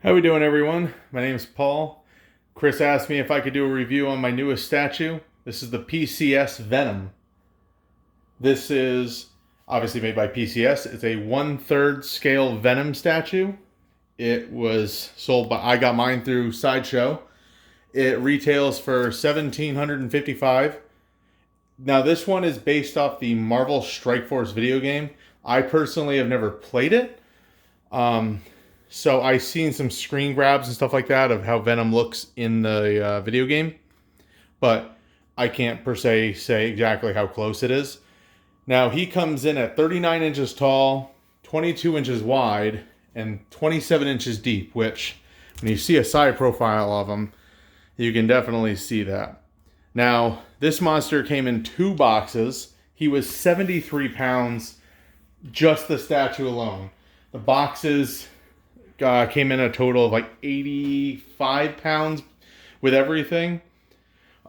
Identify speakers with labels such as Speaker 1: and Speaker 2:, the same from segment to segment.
Speaker 1: How we doing, everyone? My name is Paul. Chris asked me if I could do a review on my newest statue. This is the PCS Venom. This is obviously made by PCS. It's a 1/3 scale Venom statue. It was sold by, I got mine through Sideshow. It retails for $1,755. Now this one is based off the Marvel Strike Force video game. I personally have never played it. So I've seen some screen grabs and stuff like that of how Venom looks in the video game, but I can't per se say exactly how close it is. Now he comes in at 39 inches tall, 22 inches wide, and 27 inches deep, which when you see a side profile of him, you can definitely see that. Now, this monster came in 2 boxes. He was 73 pounds, just the statue alone. The boxes came in a total of like 85 pounds with everything.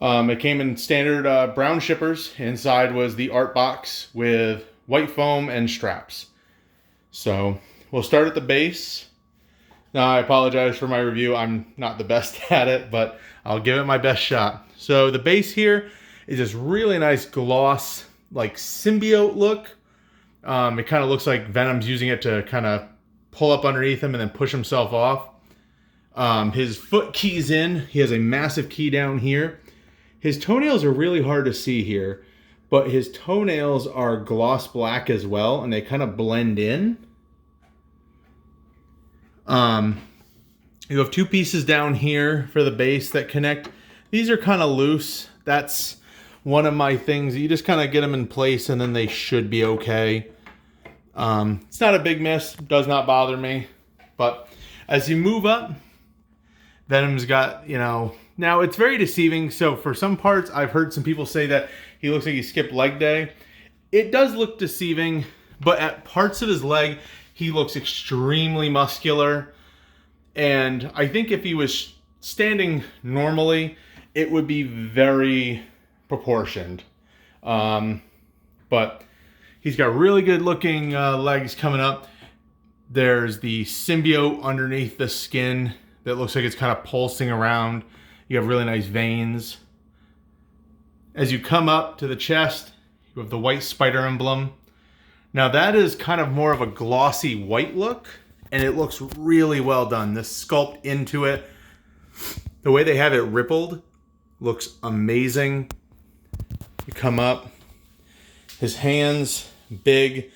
Speaker 1: It came in standard brown shippers. Inside was the art box with white foam and straps. So we'll start at the base. Now I apologize for my review. I'm not the best at it, but I'll give it my best shot. So the base here is this really nice gloss, like symbiote look. It kind of looks like Venom's using it to kind of pull up underneath him and then push himself off. His foot keys in. He has a massive key down here. His toenails are really hard to see here, but his toenails are gloss black as well, and they kind of blend in. You have 2 pieces down here for the base that connect. These are kind of loose. That's one of my things. You just kind of get them in place and then they should be okay. It's not a big miss, does not bother me. But as you move up, Venom's got, now it's very deceiving. So for some parts, I've heard some people say that he looks like he skipped leg day. It does look deceiving, but at parts of his leg, he looks extremely muscular. And I think if he was standing normally, it would be very proportioned. But he's got really good looking legs coming up. There's the symbiote underneath the skin that looks like it's kind of pulsing around. You have really nice veins. As you come up to the chest, you have the white spider emblem. Now that is kind of more of a glossy white look, and it looks really well done. The sculpt into it, the way they have it rippled, looks amazing. You come up, his hands, big.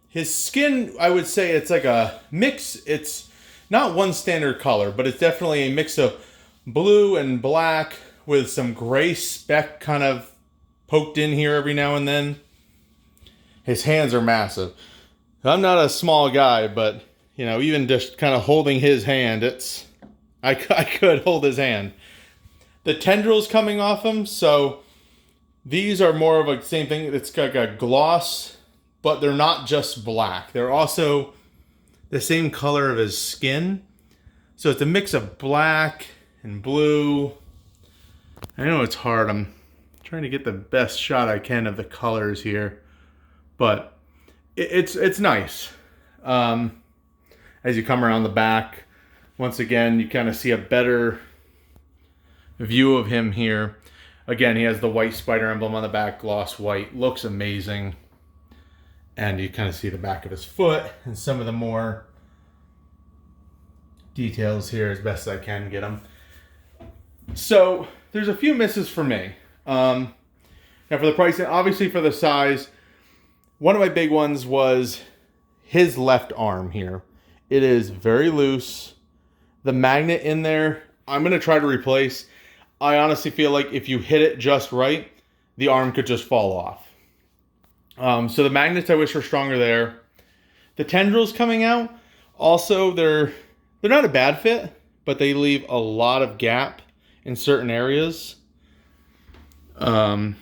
Speaker 1: His skin, I would say it's like a mix. It's not one standard color, but it's definitely a mix of blue and black with some gray speck kind of poked in here every now and then. His hands are massive. I'm not a small guy, but even just kind of holding his hand, I could hold his hand. The tendrils coming off him, so these are more of a same thing. It's got a gloss, but they're not just black. They're also the same color of his skin. So it's a mix of black and blue. I know it's hard. I'm trying to get the best shot I can of the colors here, but it's nice. As you come around the back, once again, you kind of see a better view of him here. Again, he has the white spider emblem on the back, gloss white. Looks amazing. And you kind of see the back of his foot and some of the more details here as best as I can get them. So there's a few misses for me. Now for the price, obviously for the size, one of my big ones was his left arm here. It is very loose. The magnet in there, I'm going to try to replace. I honestly feel like if you hit it just right, the arm could just fall off. So the magnets I wish were stronger there. The tendrils coming out, also they're not a bad fit, but they leave a lot of gap in certain areas. Not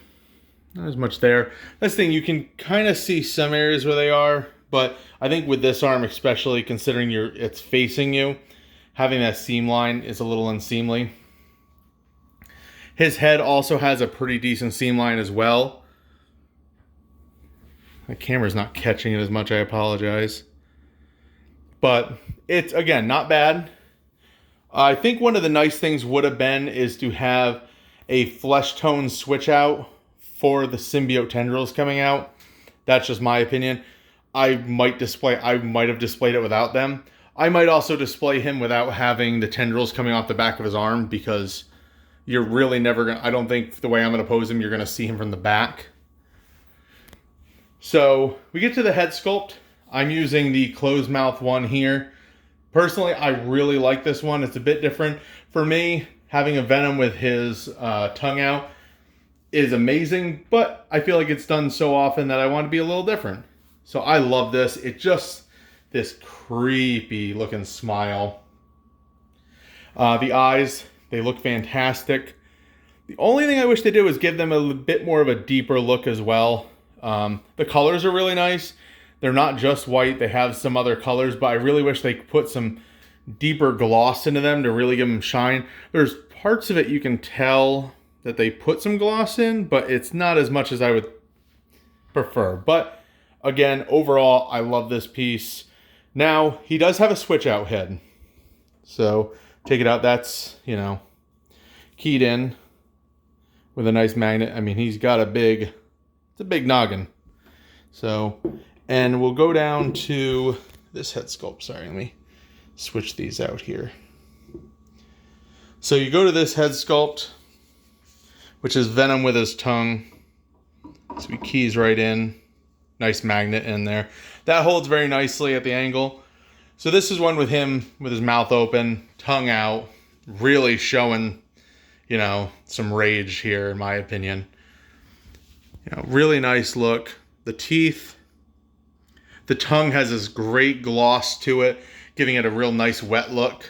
Speaker 1: as much there. That's the thing, you can kind of see some areas where they are, but I think with this arm, especially considering it's facing you, having that seam line is a little unseemly. His head also has a pretty decent seam line as well. The camera's not catching it as much, I apologize. But it's, again, not bad. I think one of the nice things would have been is to have a flesh tone switch out for the symbiote tendrils coming out. That's just my opinion. I might have displayed it without them. I might also display him without having the tendrils coming off the back of his arm, because you're really never going to, I don't think the way I'm going to pose him, you're going to see him from the back. So we get to the head sculpt. I'm using the closed mouth one here. Personally, I really like this one. It's a bit different. For me, having a Venom with his tongue out is amazing, but I feel like it's done so often that I want to be a little different. So I love this. It just, this creepy looking smile. The eyes, they look fantastic. The only thing I wish they did was give them a bit more of a deeper look as well. The colors are really nice. They're not just white. They have some other colors, but I really wish they put some deeper gloss into them to really give them shine. There's parts of it you can tell that they put some gloss in, but it's not as much as I would prefer. But again, overall, I love this piece. Now, he does have a switch out head. So take it out. That's, you know, keyed in with a nice magnet. I mean, he's got it's a big noggin. So, and we'll go down to this head sculpt. Sorry, let me switch these out here. So you go to this head sculpt, which is Venom with his tongue. So he keys right in. Nice magnet in there. That holds very nicely at the angle. So this is one with him with his mouth open, tongue out, really showing, you know, some rage here, in my opinion. You know, really nice look. The teeth, the tongue has this great gloss to it, giving it a real nice wet look.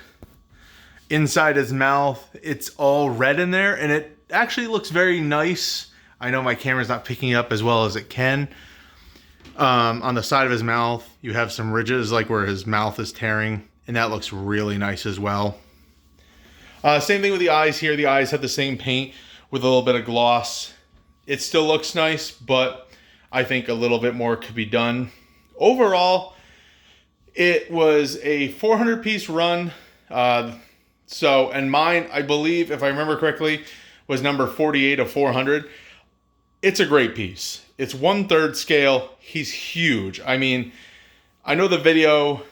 Speaker 1: Inside his mouth, it's all red in there, and it actually looks very nice. I know my camera's not picking up as well as it can. On the side of his mouth, you have some ridges, like where his mouth is tearing, and that looks really nice as well. Same thing with the eyes here. The eyes have the same paint with a little bit of gloss. It still looks nice, but I think a little bit more could be done. Overall, it was a 400 piece run. And mine, I believe, if I remember correctly, was number 48 of 400. It's a great piece. It's 1/3 scale. He's huge. I mean, I know the video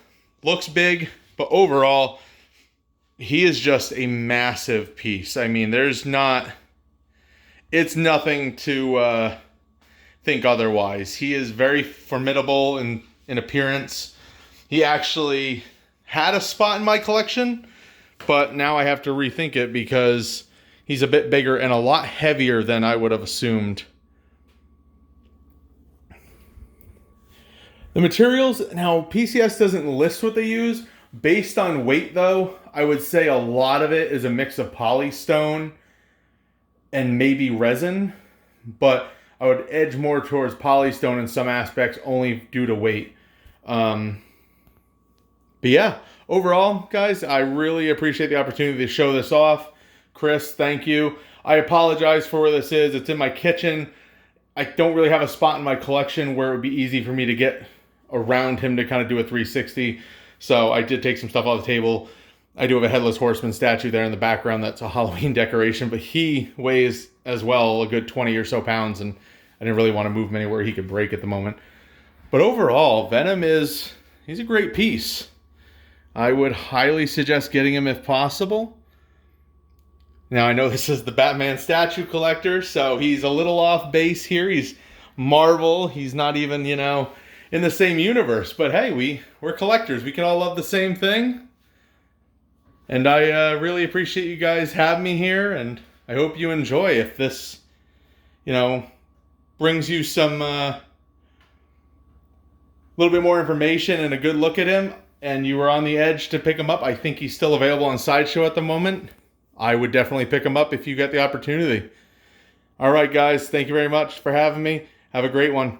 Speaker 1: looks big, but overall, he is just a massive piece. I mean, it's nothing to think otherwise. He is very formidable in appearance. He actually had a spot in my collection, but now I have to rethink it because he's a bit bigger and a lot heavier than I would have assumed. The materials, now PCS doesn't list what they use. Based on weight though, I would say a lot of it is a mix of polystone and maybe resin, but I would edge more towards polystone in some aspects only due to weight. But yeah, overall, guys, I really appreciate the opportunity to show this off. Chris, thank you. I apologize for where this is. It's in my kitchen. I don't really have a spot in my collection where it would be easy for me to get around him to kind of do a 360. So I did take some stuff off the table. I do have a Headless Horseman statue there in the background. That's a Halloween decoration, but he weighs as well a good 20 or so pounds, and I didn't really want to move him anywhere he could break at the moment. But overall, Venom he's a great piece. I would highly suggest getting him if possible. Now, I know this is the Batman statue collector, so he's a little off base here. He's Marvel. He's not even, you know, in the same universe. But hey, we're collectors. We can all love the same thing. And I really appreciate you guys having me here, and I hope you enjoy. If this, you know, brings you some little bit more information and a good look at him, and you were on the edge to pick him up, I think he's still available on Sideshow at the moment. I would definitely pick him up if you get the opportunity. All right, guys, thank you very much for having me. Have a great one.